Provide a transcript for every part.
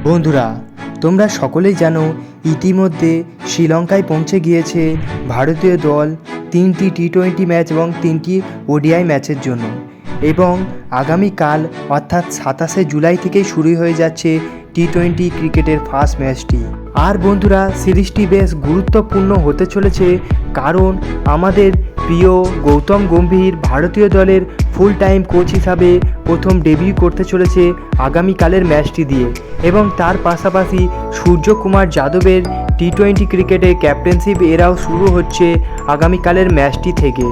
বন্ধুরা, তোমরা সকলেই জানো ইতিমধ্যে শ্রীলঙ্কায় পৌঁছে গিয়েছে ভারতীয় দল 3টি টি-20 ম্যাচ এবং 3টি ওডিআই ম্যাচের জন্য। এবং আগামীকাল অর্থাৎ 27শে জুলাই থেকেই শুরু হয়ে যাচ্ছে টি-20 ক্রিকেটের ফার্স্ট ম্যাচটি। আর বন্ধুরা, সিরিজটি বেশ গুরুত্বপূর্ণ হতে চলেছে, কারণ আমাদের প্রিয় গৌতম গম্ভীর ভারতীয় দলের ফুল টাইম কোচ হিসাবে প্রথম ডেবিউ করতে চলেছে আগামীকালের ম্যাচটি দিয়ে। এবং তার পাশাপাশি সূর্যকুমার যাদবের টি-20 ক্রিকেটে ক্যাপ্টেনশিপ এরাও শুরু হচ্ছে আগামীকালের ম্যাচটি থেকে।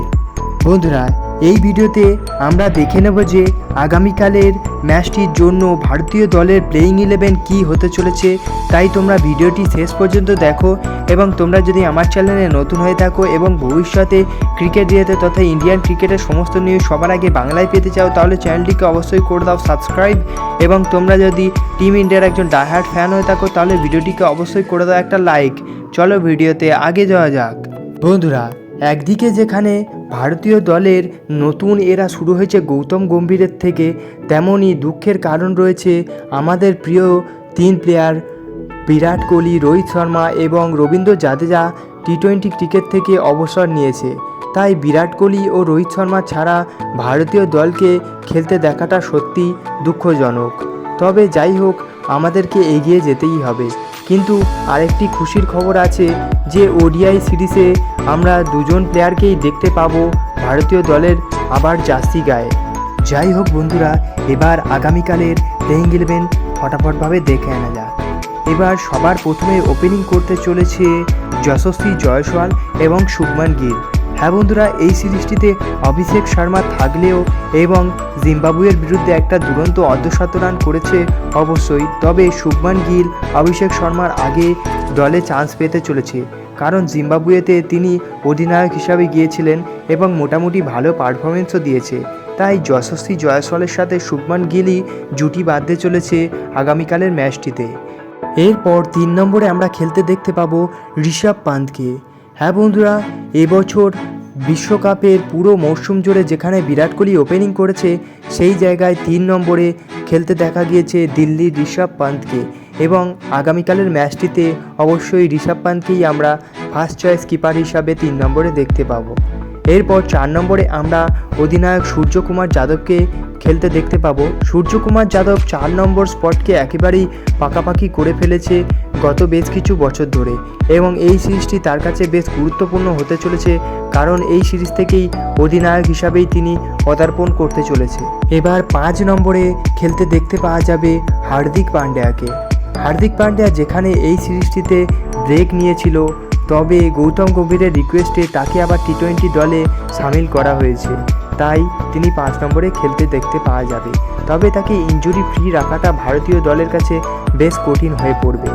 বন্ধুরা, এই ভিডিওতে আমরা দেখে নেব যে আগামীকালের ম্যাচটির জন্য ভারতীয় দলের প্লেয়িং 11 কী হতে চলেছে। তাই তোমরা ভিডিওটি শেষ পর্যন্ত দেখো, এবং তোমরা যদি আমার চ্যানেলে নতুন হয়ে থাকো এবং ভবিষ্যতে ক্রিকেট রিলেটেড তথা ইন্ডিয়ান ক্রিকেটের সমস্ত নিউজ সবার আগে বাংলায় পেতে চাও, তাহলে চ্যানেলটিকে অবশ্যই করে দাও সাবস্ক্রাইব। এবং তোমরা যদি টিম ইন্ডিয়ার একজন ডাইহার্ড ফ্যান হয়ে থাকো, তাহলে ভিডিওটিকে অবশ্যই করে দাও একটা লাইক। চলো ভিডিওতে আগে যাওয়া যাক। বন্ধুরা, একদিকে যেখানে ভারতীয় দলের নতুন এরা শুরু হয়েছে গৌতম গম্ভীরের থেকে, তেমনই দুঃখের কারণ রয়েছে আমাদের প্রিয় 3 প্লেয়ার বিরাট কোহলি, রোহিত শর্মা এবং রবীন্দ্র জাদেজা টি-20 ক্রিকেট থেকে অবসর নিয়েছে। তাই বিরাট কোহলি ও রোহিত শর্মা ছাড়া ভারতীয় দলকে খেলতে দেখাটা সত্যি দুঃখজনক। তবে যাই হোক, আমাদেরকে এগিয়ে যেতেই হবে। কিন্তু আরেকটি খুশির খবর আছে যে ওডিআই সিরিজে আমরা 2জন প্লেয়ারকেই দেখতে পাবো ভারতীয় দলের আবার জার্সি গায়ে। যাই হোক বন্ধুরা, এবার আগামীকালের প্লেয়িং 11 ফটাফটভাবে দেখে আনা যাক। এবার সবার প্রথমে ওপেনিং করতে চলেছে যশস্বী জয়সওয়াল এবং শুভমান গিল। হ্যাঁ বন্ধুরা, এই সিরিজটিতে অভিষেক শর্মা থাকলেও এবং জিম্বাবুয়ের বিরুদ্ধে একটা দুরন্ত অর্ধশত রান করেছে অবশ্যই, তবে শুভমান গিল অভিষেক শর্মার আগে দলে চান্স পেতে চলেছে, কারণ জিম্বাবুয়েতে তিনি অধিনায়ক হিসাবে গিয়েছিলেন এবং মোটামুটি ভালো পারফরমেন্সও দিয়েছে। তাই যশস্বী জয়সওয়ালের সাথে শুভমান গিলই জুটি বাঁধতে চলেছে আগামীকালের ম্যাচটিতে। এরপর 3 নম্বরে আমরা খেলতে দেখতে পাবো ঋষভ পান্তকে। হ্যাঁ বন্ধুরা, এবছর বিশ্বকাপের পুরো মরশুম জুড়ে যেখানে বিরাট কোহলি ওপেনিং করেছে, সেই জায়গায় 3 নম্বরে খেলতে দেখা গিয়েছে দিল্লির ঋষভ পান্তকে। এবং আগামীকালের ম্যাচটিতে অবশ্যই ঋষভ পান্তকেই আমরা ফার্স্ট চয়েস কিপার হিসাবে 3 নম্বরে দেখতে পাবো। এরপর 4 নম্বরে আমরা অধিনায়ক সূর্যকুমার যাদবকে খেলতে দেখতে পাবো। সূর্যকুমার যাদব 4 নম্বর স্পটকে একেবারেই পাকাপাকি করে ফেলেছে গত বেশ কিছু বছর ধরে, এবং এই সিরিজটি তার কাছে বেশ গুরুত্বপূর্ণ হতে চলেছে, কারণ এই সিরিজ থেকেই অধিনায়ক হিসাবেই তিনি পদার্পণ করতে চলেছে। এবার 5 নম্বরে খেলতে দেখতে পাওয়া যাবে হার্দিক পান্ডিয়াকে। হার্দিক পান্ডিয়া যেখানে এই সিরিজটিতে ব্রেক নিয়েছিল, তবে গৌতম গম্ভীরের রিকোয়েস্টে তাকে আবার টি-20 দলে সামিল করা হয়েছে, তাই তিনি 5 নম্বরে খেলতে দেখতে পাওয়া যাবে। তবে তাকে ইনজুরি ফ্রি রাখাটা ভারতীয় দলের কাছে বেশ কঠিন হয়ে পড়বে।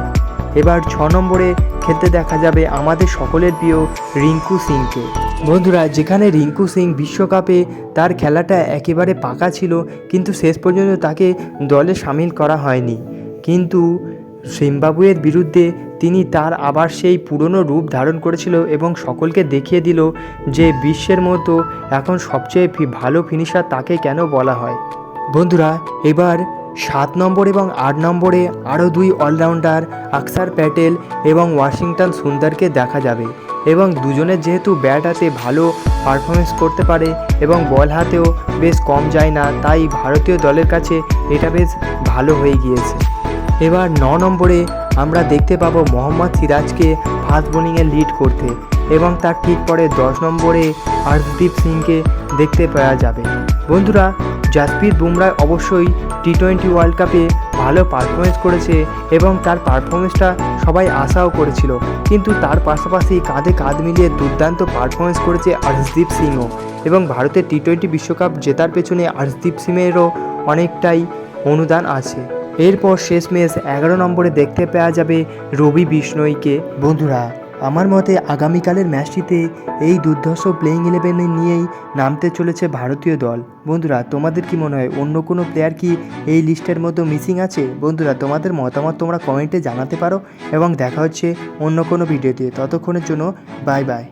এবার 6 নম্বরে খেলতে দেখা যাবে আমাদের সকলের প্রিয় রিঙ্কু সিংকে। বন্ধুরা, যেখানে রিঙ্কু সিং বিশ্বকাপে তার খেলাটা একেবারে পাকা ছিল, কিন্তু শেষ পর্যন্ত তাকে দলে সামিল করা হয়নি। কিন্তু জিম্বাবুয়ের বিরুদ্ধে তিনি তার আবার সেই পুরনো রূপ ধারণ করেছিল এবং সকলকে দেখিয়ে দিল যে বিশ্বের মতো এখন সবচেয়ে ভালো ফিনিশার তাকে কেন বলা হয়। বন্ধুরা, এবার 7 নম্বর এবং 8 নম্বরে আরও 2 অলরাউন্ডার অক্ষর প্যাটেল এবং ওয়াশিংটন সুন্দরকে দেখা যাবে। এবং দুজনের যেহেতু ব্যাট হাতে ভালো পারফরমেন্স করতে পারে এবং বল হাতেও বেশ কম যায় না, তাই ভারতীয় দলের কাছে এটা বেশ ভালো হয়ে গিয়েছে। এবার 9 নম্বরে আমরা দেখতে পাবো মোহাম্মদ সিরাজকে ফাস্ট বোলিংয়ে লিড করতে, এবং তার ঠিক পরে 10 নম্বরে হর্ষদীপ সিংকে দেখতে পাওয়া যাবে। বন্ধুরা, জাসপ্রীত বুমরা অবশ্যই টি-20 ওয়ার্ল্ড কাপে ভালো পারফরমেন্স করেছে এবং তার পারফরমেন্সটা সবাই আশাও করেছিল, কিন্তু তার পাশাপাশি কাঁধে কাঁধ মিলিয়ে দুর্দান্ত পারফরমেন্স করেছে হর্ষদীপ সিংও। এবং ভারতের টি-20 বিশ্বকাপ জেতার পেছনে হর্ষদীপ সিংয়েরও অনেকটাই অনুদান আছে। এরপর শেষমেশ 11 নম্বরে দেখতে পাওয়া যাবে রবি বিষ্ণইকে। বন্ধুরা, আমার মতে আগামীকালের ম্যাচটিতে এই দুর্ধর্ষ প্লেয়িং 11 নিয়েই নামতে চলেছে ভারতীয় দল। বন্ধুরা, তোমাদের কি মনে হয় অন্য কোনো প্লেয়ার কি এই লিস্টের মধ্যে মিসিং আছে? বন্ধুরা, তোমাদের মতামত তোমরা কমেন্টে জানাতে পারো, এবং দেখা হচ্ছে অন্য কোনো ভিডিওতে। ততক্ষণের জন্য বাই বাই।